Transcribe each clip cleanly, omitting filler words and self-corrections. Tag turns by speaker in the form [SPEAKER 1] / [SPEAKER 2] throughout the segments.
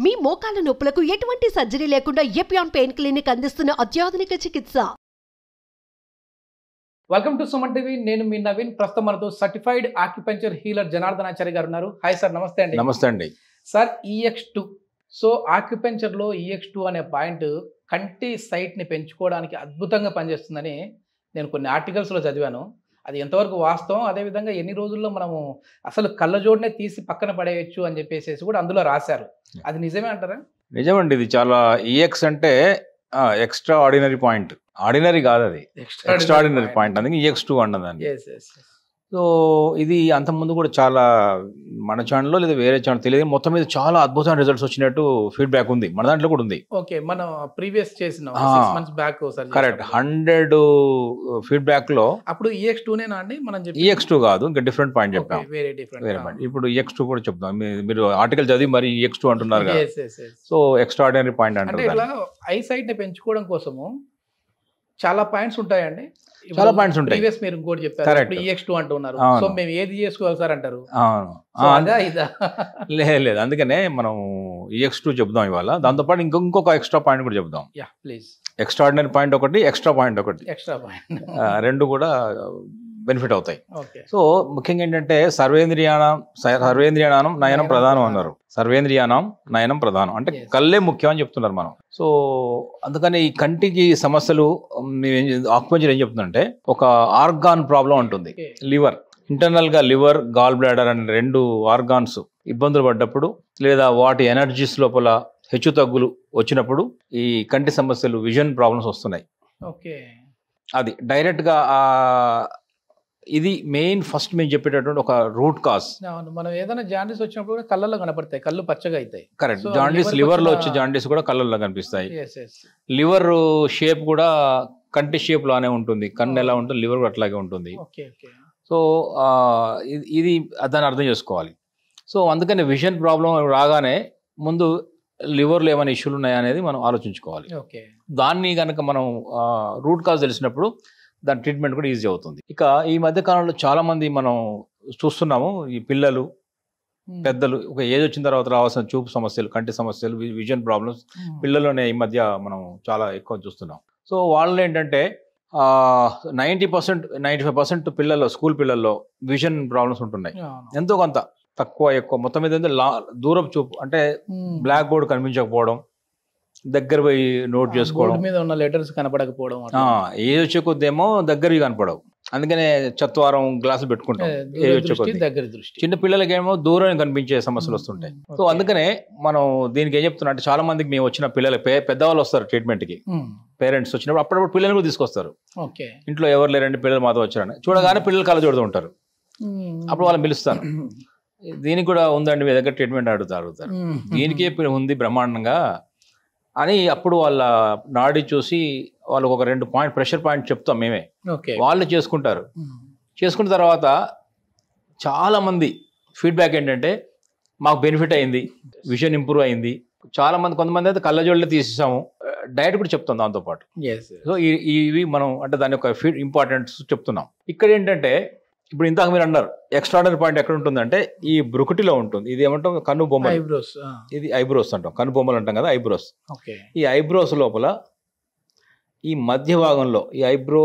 [SPEAKER 1] మీ మోకాల నొప్పులకు ఎటువంటి సర్జరీ లేకుండా ఎపియాన్ పెయిన్ క్లినిక్ అందిస్తున్న అత్యాధునిక చికిత్స.
[SPEAKER 2] Welcome to Suman TV. నేను మీ నవీన్. ప్రస్తుతం మనతో సర్టిఫైడ్ ఆక్యుపంచర్ హీలర్ జనార్దనాచారి గారు ఉన్నారు. హాయ్ సార్, నమస్తే అండి.
[SPEAKER 3] నమస్తే అండి
[SPEAKER 2] సార్. EX2, సో ఆక్యుపంచర్లో EX2 అనే పాయింట్ కంటి సైట్ని పెంచుకోవడానికి అద్భుతంగా పనిచేస్తుందని నేను కొన్ని ఆర్టికల్స్లో చదివాను. అది ఎంతవరకు వాస్తవం, అదేవిధంగా ఎన్ని రోజుల్లో మనము అసలు కళ్ళజోడునే తీసి పక్కన పడేయచ్చు అని చెప్పేసి కూడా అందులో రాశారు. అది నిజమే అంటారా?
[SPEAKER 3] నిజమండి. ఇది చాలా EX అంటే ఎక్స్ట్రా ఆర్డినరీ పాయింట్. ఆర్డినరీ కాదు, అది ఎక్స్ట్రాడినరీ పాయింట్. అందుకే EX2 అన్నదాన్ని. సో ఇది అంతకుముందు కూడా చాలా మన ఛానల్లో లేదా వేరే ఛానల్ తెలియదు, మొత్తం మీద చాలా అద్భుతమైన రిజల్ట్స్ వచ్చినట్టు ఫీడ్బ్యాక్ ఉంది. మన దాంట్లో కూడా ఉంది.
[SPEAKER 2] ఓకే, మనం ప్రీవియస్ చేసిన 6 months బ్యాక్
[SPEAKER 3] కరెక్ట్ 100 ఫీడ్బ్యాక్ లో
[SPEAKER 2] అప్పుడు EX2 నేనా అండి మనం
[SPEAKER 3] EX2 కాదు, ఇంకా డిఫరెంట్ పాయింట్ చెప్పాం.
[SPEAKER 2] వేరే పాయింట్.
[SPEAKER 3] ఇప్పుడు EX2 కూడా చెప్తాం. మీరు ఆర్టికల్ చదివి మరి EX2 అంటున్నారు కదా. సో ఎక్స్ట్రాడినరీ పాయింట్
[SPEAKER 2] అంటే ఇట్లా ఐ సైట్ ని పెంచుకోవడం కోసము చాలా పాయింట్స్ ఉంటాయండి.
[SPEAKER 3] చాలా పాయింట్స్ ఉంటాయి.
[SPEAKER 2] ప్రీవియస్ మీరు ఇంకోటి చెప్పారు, EX2 అంటున్నారు. సో మేము ఏది చేసుకోవాలి సార్ అంటారు.
[SPEAKER 3] లేదు, అందుకనే మనం EX2 చెప్దాం ఇవాళ. దాంతోపాటు ఇంకొక ఎక్స్ట్రా పాయింట్ కూడా చెప్దాం.
[SPEAKER 2] ప్లీజ్.
[SPEAKER 3] ఎక్స్ట్రాడినరీ పాయింట్ ఒకటి, ఎక్స్ట్రా పాయింట్ ఒకటి, రెండు కూడా బెనిఫిట్ అవుతాయి. సో ముఖ్యంగా ఏంటంటే సర్వేంద్రియానం నయనం ప్రధానం అన్నారు. సర్వేంద్రియానం నయనం ప్రధానం అంటే కళ్ళే ముఖ్యం అని చెప్తున్నారు మనం. సో అందుకని ఈ కంటికి సమస్యలు ఆక్యుపంచర్ ఏం చెప్తుందంటే, ఒక ఆర్గాన్ ప్రాబ్లం ఉంటుంది. లివర్, ఇంటర్నల్ గా లివర్, గాల్ బ్లాడర్ అనే 2 ఆర్గాన్స్ ఇబ్బందులు పడ్డప్పుడు, లేదా వాటి ఎనర్జీస్ లోపల హెచ్చు తగ్గులు వచ్చినప్పుడు ఈ కంటి సమస్యలు, విజన్ ప్రాబ్లమ్స్ వస్తున్నాయి. అది డైరెక్ట్ గా ఇది మెయిన్ ఫస్ట్ మేము చెప్పేటటువంటి ఒక రూట్ కాజ్.
[SPEAKER 2] మనం ఏదైనా జాండీస్ వచ్చినప్పుడు కూడా కళ్ళల్లో కనపడతాయి, కళ్ళు పచ్చగా అవుతాయి.
[SPEAKER 3] కరెక్ట్. జాండీస్, లివర్ లో వచ్చే జాండీస్ కూడా కళ్ళల్లో కనిపిస్తాయి. లివర్ షేప్ కూడా కంటి షేప్ లానే ఉంటుంది. కన్ను ఎలా ఉంటుంది, లివర్ కూడా అట్లాగే ఉంటుంది. సో ఇది దాన్ని అర్థం చేసుకోవాలి. సో అందుకని విజన్ ప్రాబ్లం రాగానే ముందు లివర్లో ఏమైనా ఇష్యూలు ఉన్నాయా అనేది మనం ఆలోచించుకోవాలి. దాన్ని కనుక మనం రూట్ కాజ్ తెలిసినప్పుడు దాని ట్రీట్మెంట్ కూడా ఈజీ అవుతుంది. ఇక ఈ మధ్య కాలంలో చాలా మంది మనం చూస్తున్నాము, ఈ పిల్లలు, పెద్దలు, ఒక ఏజ్ వచ్చిన తర్వాత రావాల్సిన చూపు సమస్యలు, కంటి సమస్యలు, విజన్ ప్రాబ్లమ్స్ పిల్లల్లోనే ఈ మధ్య మనం చాలా ఎక్కువ చూస్తున్నాం. సో వాళ్ళు ఏంటంటే 90%, 95% పిల్లల్లో, స్కూల్ పిల్లల్లో విజన్ ప్రాబ్లమ్స్ ఉంటున్నాయి. ఎంతో కొంత తక్కువ ఎక్కువ, మొత్తం మీద దూరపు చూపు అంటే బ్లాక్ బోర్డ్ కనిపించకపోవడం, దగ్గర పోయి నోట్ చేసుకోవడం,
[SPEAKER 2] మీద ఉన్న లెటర్స్ కనపడకపోవడం,
[SPEAKER 3] ఏజ్ వచ్చే కొద్దేమో దగ్గరవి కనపడవు. అందుకనే చత్వారం గ్లాసులు పెట్టుకుంటాం. ఏజ్ వచ్చే కొద్ది చిన్న పిల్లలకేమో దూరం కనిపించే సమస్యలు వస్తుంటాయి. సో అందుకనే మనం దీనికి ఏం చెప్తున్నా అంటే, చాలా మందికి మేము వచ్చిన పిల్లలు, పెద్దవాళ్ళు వస్తారు ట్రీట్మెంట్ కి, పేరెంట్స్ వచ్చినప్పుడు అప్పుడప్పుడు పిల్లలు కూడా తీసుకొస్తారు. ఇంట్లో ఎవరు లేరండి, పిల్లలు మాతో వచ్చారని చూడగానే పిల్లలు కళ్ళ చూడుతూ ఉంటారు. అప్పుడు వాళ్ళని పిలుస్తాను, దీనికి కూడా ఉందండి మీ దగ్గర ట్రీట్మెంట్ అడుగుతారు. దీనికే ఉంది బ్రహ్మాండంగా అని అప్పుడు వాళ్ళ నాడి చూసి వాళ్ళకి ఒక 2 పాయింట్ ప్రెషర్ పాయింట్ చెప్తాం మేమే. వాళ్ళు చేసుకుంటారు. చేసుకున్న తర్వాత చాలా మంది ఫీడ్బ్యాక్ ఏంటంటే, మాకు బెనిఫిట్ అయింది, విజన్ ఇంప్రూవ్ అయింది. చాలా మంది, కొంతమంది అయితే కళ్ళజోళ్ళే తీసేసాము, డైట్ కూడా చెప్తాం దాంతోపాటు. సో ఇవి మనం అంటే దాని యొక్క ఇంపార్టెన్స్ చెప్తున్నాం. ఇక్కడ ఏంటంటే, ఇప్పుడు ఇంతకు మీరు అన్నారు ఎక్స్ట్రాడనరీ పాయింట్ ఎక్కడ ఉంటుందంటే, ఈ బ్రుకుటిలో ఉంటుంది. ఇది ఏమంటాం, కన్ను బొమ్మ. ఇది ఐబ్రోస్ అంటాం, కన్ను బొమ్మలు అంటాం కదా, ఐబ్రోస్. ఈ ఐబ్రోస్ లోపల ఈ మధ్య భాగంలో ఈ ఐబ్రో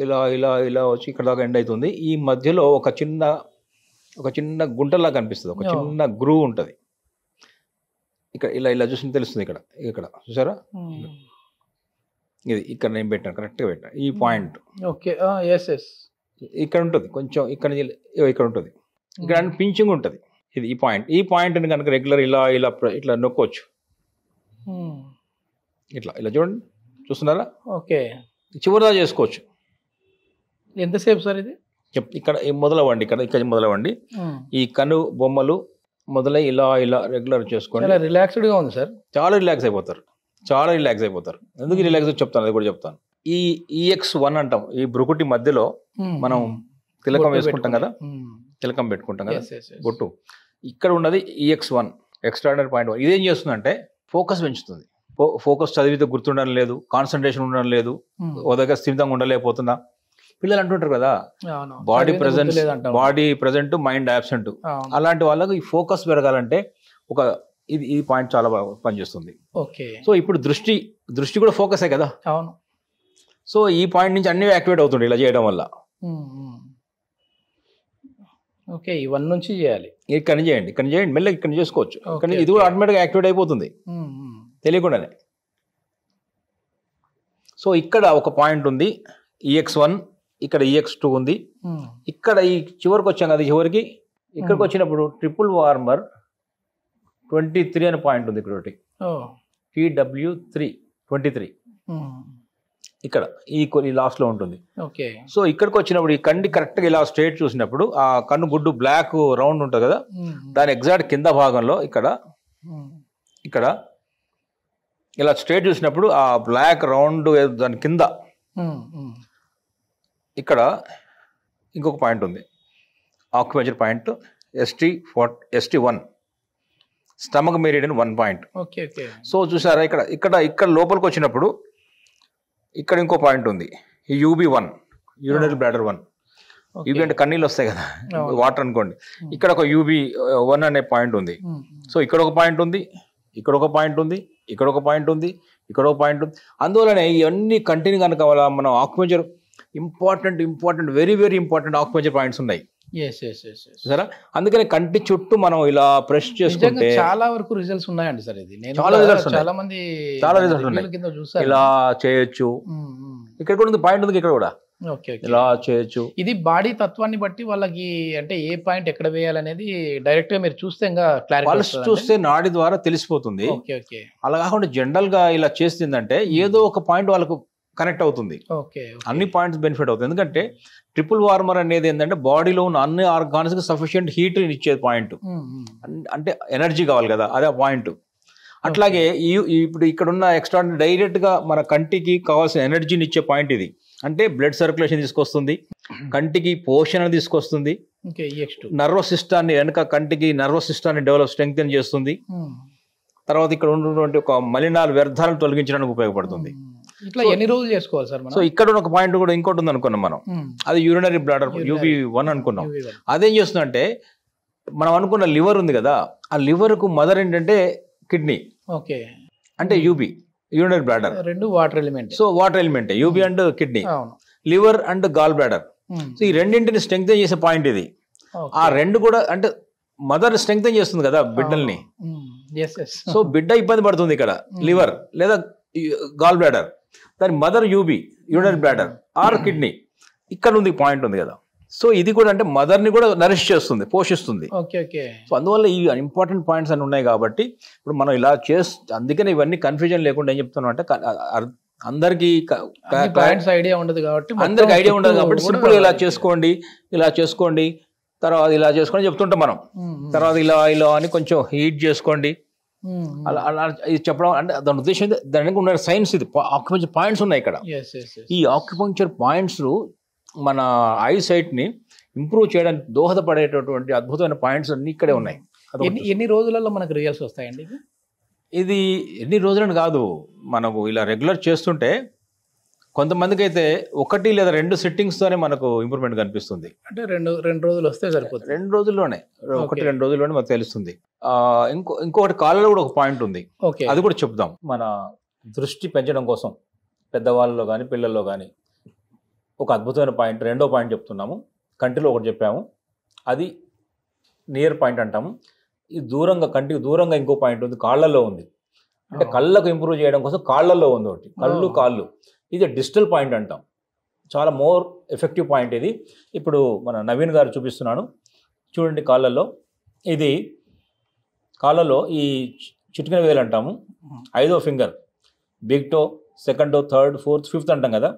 [SPEAKER 3] ఇలా ఇలా ఇలా వచ్చి ఇక్కడ దాకా ఎండ్ అవుతుంది. ఈ మధ్యలో ఒక చిన్న గుంటలా కనిపిస్తుంది, ఒక చిన్న గ్రూవ్ ఉంటుంది. ఇక్కడ ఇలా ఇలా చూసి తెలుస్తుంది. ఇక్కడ చూసారా, ఇది ఇక్కడ నేను పెట్టాను, కరెక్ట్గా పెట్టాను. ఈ పాయింట్ ఇక్కడ ఉంటుంది, కొంచెం ఇక్కడ ఉంటుంది. ఇక్కడ పించింగ్ ఉంటుంది. ఇది ఈ పాయింట్ని కనుక రెగ్యులర్ ఇలా ఇలా ఇట్లా నొక్కొచ్చు. ఇట్లా చూడండి, చూస్తున్నారా? చివరిదా చేసుకోవచ్చు.
[SPEAKER 2] ఎంతసేపు సార్ ఇది?
[SPEAKER 3] ఇక్కడ మొదలవ్వండి, ఇక్కడ మొదలవ్వండి. ఈ కను బొమ్మలు మొదలై ఇలా ఇలా రెగ్యులర్ చేసుకోండి.
[SPEAKER 2] రిలాక్స్డ్ గా ఉంది సార్.
[SPEAKER 3] చాలా రిలాక్స్ అయిపోతారు. ఎందుకు రిలాక్స్ చెప్తాను, అది కూడా చెప్తాను. ఈ EX1 అంటాం, ఈ బ్రుకుటి మధ్యలో మనం తిలకం వేసుకుంటాం కదా, తిలకం పెట్టుకుంటాం కదా, బొట్టు. ఇక్కడ ఉన్నది EX1, ఎక్స్ట్రాడినరీ పాయింట్. ఇదేం చేస్తుందంటే ఫోకస్ పెంచుతుంది. ఫోకస్ చదివితే గుర్తుండడం లేదు, కాన్సన్ట్రేషన్ ఉండడం లేదు, ఓ దగ్గర స్థిరంగా ఉండలేకపోతున్నా. పిల్లలు అంటుంటారు కదా, బాడీ ప్రెజెంట్ మైండ్ యాబ్సెంట్. అలాంటి వాళ్ళకి ఈ ఫోకస్ పెరగాలంటే ఒక ఈ పాయింట్ చాలా బాగా పనిచేస్తుంది.
[SPEAKER 2] ఓకే.
[SPEAKER 3] సో ఇప్పుడు దృష్టి కూడా ఫోకసే కదా.
[SPEAKER 2] అవును.
[SPEAKER 3] సో ఈ పాయింట్ నుంచి అన్ని యాక్టివేట్ అవుతుండే ఇలా చేయడం వల్ల.
[SPEAKER 2] ఓకే, ఇవన్నీ నుంచి చేయాలి.
[SPEAKER 3] ఇక్కడ చేయండి మెల్లగా ఇక్కడ చేసుకోవచ్చు. ఇక్కడ ఇది కూడా ఆటోమేటిక్గా యాక్టివేట్ అయిపోతుంది తెలియకుండానే. సో ఇక్కడ ఒక పాయింట్ ఉంది EX1, ఇక్కడ EX2 ఉంది. ఇక్కడ ఈ చివరికి వచ్చాం కదా, చివరికి ఇక్కడికి వచ్చినప్పుడు ట్రిపుల్ వార్మర్ 23 అనే పాయింట్ ఉంది ఇక్కడ ఒకటి. TW3 23 ఇక్కడ ఈ లాస్ట్ లో ఉంటుంది.
[SPEAKER 2] ఓకే. సో
[SPEAKER 3] ఇక్కడికి వచ్చినప్పుడు ఈ కండి కరెక్ట్ గా ఇలా స్ట్రైట్ చూసినప్పుడు ఆ కన్ను గుడ్డు బ్లాక్ రౌండ్ ఉంటుంది కదా, దాని ఎగ్జాక్ట్ కింద భాగంలో ఇక్కడ ఇలా స్ట్రైట్ చూసినప్పుడు ఆ బ్లాక్ రౌండ్ దాని కింద ఇక్కడ ఇంకొక పాయింట్ ఉంది, acupuncture point ST1 stomach meridian 1 point. So చూసారా ఇక్కడ లోపలికి వచ్చినప్పుడు ఇక్కడ ఇంకో పాయింట్ ఉంది, ఈ UB1 యూరినరీ బ్లాడర్ 1. UB అంటే కన్నీళ్ళు వస్తాయి కదా, వాటర్ అనుకోండి. ఇక్కడ ఒక UB1 అనే పాయింట్ ఉంది. సో ఇక్కడ ఒక పాయింట్ ఉంది, ఇక్కడ ఒక పాయింట్ ఉంది, ఇక్కడ ఒక పాయింట్ ఉంది, ఇక్కడ ఒక పాయింట్ ఉంది. అందువల్లనే ఇవన్నీ కంటిన్యూ కనుక మనం acupuncture important very very important acupuncture points ఉన్నాయి. సరే, అందుకని కంటి చుట్టూ మనం ఇలా ప్రెస్ చేసుకుంటే
[SPEAKER 2] చాలా వరకు రిజల్ట్స్ ఉన్నాయండి సార్. ఇది
[SPEAKER 3] చాలా రిజల్ట్స్
[SPEAKER 2] ఉన్నాయి.
[SPEAKER 3] ఇలా చేయొచ్చు. ఇక్కడ కూడా పాయింట్ ఉంది, ఇక్కడ కూడా ఇలా చేయొచ్చు.
[SPEAKER 2] ఇది బాడీ తత్వాన్ని బట్టి వాళ్ళకి అంటే ఏ పాయింట్ ఎక్కడ వేయాలనేది డైరెక్ట్ గా మీరు చూస్తే
[SPEAKER 3] పల్స్ చూస్తే నాడి ద్వారా తెలిసిపోతుంది. అలా కాకుండా జనరల్ గా ఇలా చేస్తుందంటే ఏదో ఒక పాయింట్ వాళ్ళకు కనెక్ట్ అవుతుంది. అన్ని పాయింట్స్ బెనిఫిట్ అవుతుంది. ఎందుకంటే ట్రిపుల్ వార్మర్ అనేది ఏంటంటే బాడీలో ఉన్న అన్ని ఆర్గాన్స్ కి సఫిషియంట్ హీట్ ఇచ్చే పాయింట్, అంటే ఎనర్జీ కావాలి కదా, అదే పాయింట్. అట్లాగే ఇప్పుడు ఇక్కడ ఉన్న ఎక్స్ట్రా డైరెక్ట్ గా మన కంటికి కావాల్సిన ఎనర్జీని ఇచ్చే పాయింట్ ఇది. అంటే బ్లడ్ సర్క్యులేషన్ తీసుకొస్తుంది, కంటికి పోషణ తీసుకొస్తుంది, నర్వస్ సిస్టాన్ని వెనక కంటికి నర్వస్ సిస్టాన్ని స్ట్రెంగ్తెన్ చేస్తుంది. తర్వాత ఇక్కడ ఉన్నటువంటి ఒక మలినాలు వ్యర్థాలను తొలగించడానికి ఉపయోగపడుతుంది.
[SPEAKER 2] ఇట్లా ఎన్ని రోజులు చేసుకోవాలి సార్?
[SPEAKER 3] సో ఇక్కడ ఉన్న ఒక పాయింట్ కూడా ఇంకోటి ఉంది అనుకున్నాం మనం, అది యూరినరీ బ్లాడర్ UB1 అనుకున్నాం. అదేం చేస్తుందంటే మనం అనుకున్న లివర్ ఉంది కదా, ఆ లివర్ కు మదర్ ఏంటంటే కిడ్నీ.
[SPEAKER 2] ఓకే.
[SPEAKER 3] అంటే యూరినరీ బ్లాడర్
[SPEAKER 2] రెండు water element.
[SPEAKER 3] So water element UB and kidney, liver and gall bladder. So ఈ రెండింటిని స్ట్రెంగ్తెన్ చేసే పాయింట్ ఇది. ఆ రెండు కూడా అంటే మదర్ స్ట్రెంగ్తెన్ చేస్తుంది కదా బిడ్డల్ని. సో బిడ్డ ఇబ్బంది పడుతుంది ఇక్కడ, లివర్ లేదా గాల్ బ్లాడర్, దాని mother urinary bladder are kidney. ఇక్కడ ఉంది పాయింట్ ఉంది కదా. సో ఇది కూడా అంటే మదర్ ని కూడా నరిష్ చేస్తుంది, పోషిస్తుంది. సో అందువల్ల ఈ ఇంపార్టెంట్ పాయింట్స్ అని ఉన్నాయి కాబట్టి ఇప్పుడు మనం ఇలా అందుకనే ఇవన్నీ కన్ఫ్యూజన్ లేకుండా ఏం చెప్తున్నాం అంటే అందరికి
[SPEAKER 2] ఐడియా ఉండదు
[SPEAKER 3] కాబట్టి సింపుల్ ఇలా చేసుకోండి తర్వాత ఇలా చేసుకొని చెప్తుంటాం మనం. తర్వాత ఇలా అని కొంచెం హీట్ చేసుకోండి అలా ఇది చెప్పడం అంటే దాని ఉద్దేశం దానికి ఉన్న సైన్స్. ఇది ఆక్యుపంక్చర్ పాయింట్స్ ఉన్నాయి ఇక్కడ. ఈ ఆక్యుపంక్చర్ పాయింట్స్ మన ఐ సైట్ ని ఇంప్రూవ్ చేయడానికి దోహదపడేటటువంటి అద్భుతమైన పాయింట్స్ అన్ని ఇక్కడే ఉన్నాయి.
[SPEAKER 2] ఎన్ని రోజులలో మనకు రిజల్ట్స్ వస్తాయండి?
[SPEAKER 3] ఇది ఎన్ని రోజులని కాదు, మనకు ఇలా రెగ్యులర్ చేస్తుంటే కొంతమందికి అయితే 1 లేదా 2 సిట్టింగ్స్ తోనే మనకు ఇంప్రూవ్మెంట్ కనిపిస్తుంది.
[SPEAKER 2] అంటే రెండు రోజులు వస్తే సరిపోతుంది.
[SPEAKER 3] 2 రోజుల్లోనే 1-2 రోజుల్లోనే మనకు తెలుస్తుంది. ఇంకొకటి కాళ్ళలో కూడా ఒక పాయింట్ ఉంది, అది కూడా చెప్దాం. మన దృష్టి పెంచడం కోసం పెద్దవాళ్ళలో కానీ పిల్లల్లో కానీ ఒక అద్భుతమైన పాయింట్, రెండో పాయింట్ చెప్తున్నాము. కంటిలో ఒకటి చెప్పాము, అది నియర్ పాయింట్ అంటాము. ఈ దూరంగా కంటికి దూరంగా ఇంకో పాయింట్ ఉంది, కాళ్ళల్లో ఉంది. అంటే కళ్ళకు ఇంప్రూవ్ చేయడం కోసం కాళ్ళల్లో ఉంది ఒకటి, కాళ్ళు. ఇది డిజిటల్ పాయింట్ అంటాం. చాలా మోర్ ఎఫెక్టివ్ పాయింట్ ఇది. ఇప్పుడు మన నవీన్ గారు చూపిస్తున్నాను చూడండి. ఇది కాళ్ళలో ఈ చిటికెన వేలు అంటాము, 5వ finger, big toe, second toe, third, fourth, fifth అంటాం కదా.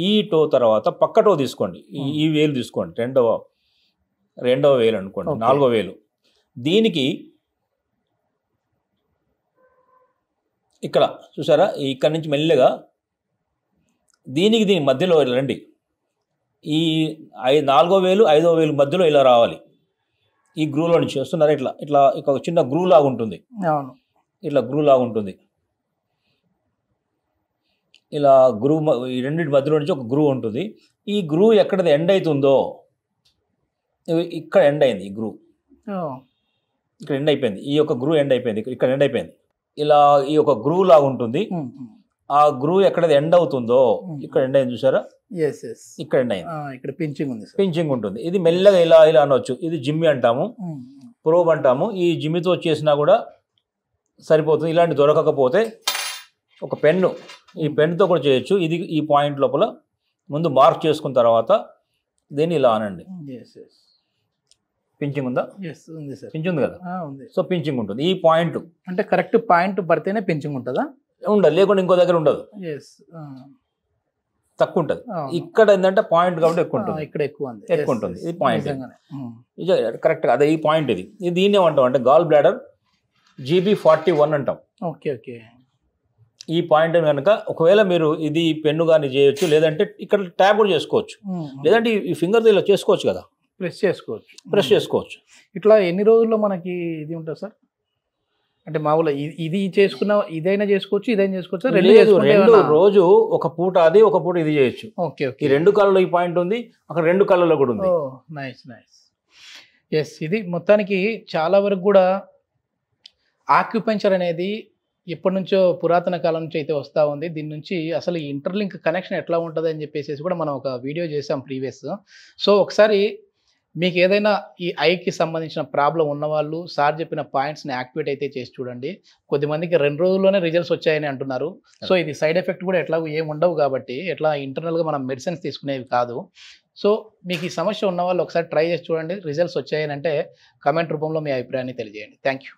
[SPEAKER 3] ఈ టో తర్వాత పక్క టో తీసుకోండి, ఈ వేలు తీసుకోండి, రెండవ వేలు అనుకోండి, 4వ వేలు. దీనికి ఇక్కడ చూసారా, ఇక్కడ నుంచి మెల్లగా దీని మధ్యలో రండి. ఈ 4వ వేలు 5వ వేలు మధ్యలో ఇలా రావాలి. ఈ గ్రూలో నుంచి వస్తున్నారా, ఇట్లా ఒక చిన్న గ్రూ లాగా ఉంటుంది. ఇట్లా గ్రూ లాగా ఉంటుంది. ఇలా గ్రూ, ఈ రెండింటి మధ్యలో నుంచి ఒక గ్రూ ఉంటుంది. ఈ గ్రూ ఎక్కడ ఎండ్ అవుతుందో, ఇక్కడ ఎండ్ అయింది ఈ గ్రూ. ఇక్కడ ఎండ్ అయిపోయింది, ఈ యొక్క గ్రూ ఎండ్ అయిపోయింది, ఇక్కడ ఎండ్ అయిపోయింది. ఇలా ఈ యొక్క గ్రూ లాగా ఉంటుంది. ఆ గ్రూ ఎక్కడ ఎండ్ అవుతుందో ఇక్కడ ఎండ్ అయింది చూసారా, ఇక్కడ ఎండ్ అయింది.
[SPEAKER 2] ఇక్కడ పించింగ్ ఉంది,
[SPEAKER 3] పించింగ్ ఉంటుంది. ఇది మెల్లగా ఇలా ఇలా అనవచ్చు. ఇది జిమ్మి అంటాము, ప్రోబ్ అంటాము. ఈ జిమ్మితో చేసినా కూడా సరిపోతుంది. ఇలాంటి దొరకకపోతే ఒక పెన్ను, ఈ పెన్నుతో కూడా చేయొచ్చు. ఇది ఈ పాయింట్ లోపల ముందు మార్క్ చేసుకున్న తర్వాత దీన్ని ఇలా అనండి. పించింగ్ ఉందా? పించింగ్ ఉంది కదా. సో పించింగ్ ఉంటుంది. ఈ పాయింట్
[SPEAKER 2] అంటే కరెక్ట్ పాయింట్ పడితేనే పించింగ్ ఉంటుందా?
[SPEAKER 3] ఉండదు, లేకుంటే ఇంకో దగ్గర ఉండదు, తక్కువ ఉంటుంది. ఇక్కడ ఏంటంటే పాయింట్ కాబట్టి ఎక్కువ ఉంటుంది,
[SPEAKER 2] ఇక్కడ ఎక్కువ
[SPEAKER 3] ఉంటుంది. ఇది పాయింట్ కరెక్ట్గా అదే ఈ పాయింట్. ఇది దీన్ని ఏమంటాం అంటే గాల్ బ్లాడర్ GB41 అంటాం.
[SPEAKER 2] Okay okay.
[SPEAKER 3] ఈ పాయింట్ కనుక ఒకవేళ మీరు ఇది పెన్ను కానీ చేయొచ్చు, లేదంటే ఇక్కడ ట్యాబ్ కూడా చేసుకోవచ్చు, లేదంటే ఈ ఫింగర్ ఇలా చేసుకోవచ్చు కదా,
[SPEAKER 2] ప్రెస్ చేసుకోవచ్చు. ఇట్లా ఎన్ని రోజుల్లో మనకి ఇది ఉంటుంది సార్? అంటే మామూలుగా ఇది చేసుకున్న ఇదైనా చేసుకోవచ్చు, ఇదైనా చేసుకోవచ్చు,
[SPEAKER 3] రెండు రోజు ఒక పూట అది, ఒక పూట ఇది చేయొచ్చు.
[SPEAKER 2] Okay okay.
[SPEAKER 3] ఈ రెండు కాళ్ళలో ఈ పాయింట్ ఉంది, అక్కడ రెండు కాళ్ళలో కూడా ఉంది.
[SPEAKER 2] నైస్. ఎస్, ఇది మొత్తానికి చాలా వరకు కూడా ఆక్యుపెంచర్ అనేది ఎప్పటి నుంచో పురాతన కాలం నుంచి అయితే వస్తూ ఉంది. దీని నుంచి అసలు ఈ ఇంటర్లింక్ కనెక్షన్ ఎట్లా ఉంటుంది అని చెప్పేసి కూడా మనం ఒక వీడియో చేసాం ప్రీవియస్. సో ఒకసారి మీకు ఏదైనా ఈ ఐకి సంబంధించిన ప్రాబ్లం ఉన్నవాళ్ళు సార్ చెప్పిన పాయింట్స్ని యాక్టివేట్ అయితే చేసి చూడండి. కొద్దిమందికి 2 రోజుల్లోనే రిజల్ట్స్ వచ్చాయని అంటున్నారు. సో ఇది సైడ్ ఎఫెక్ట్ కూడా ఎట్లాగో ఏమి ఉండవు కాబట్టి ఎట్లా ఇంటర్నల్గా మనం మెడిసిన్స్ తీసుకునేవి కాదు. సో మీకు ఈ సమస్య ఉన్న వాళ్ళు ఒకసారి ట్రై చేసి చూడండి. రిజల్ట్స్ వచ్చాయని అంటే కమెంట్ రూపంలో మీ అభిప్రాయాన్ని తెలియజేయండి. Thank you.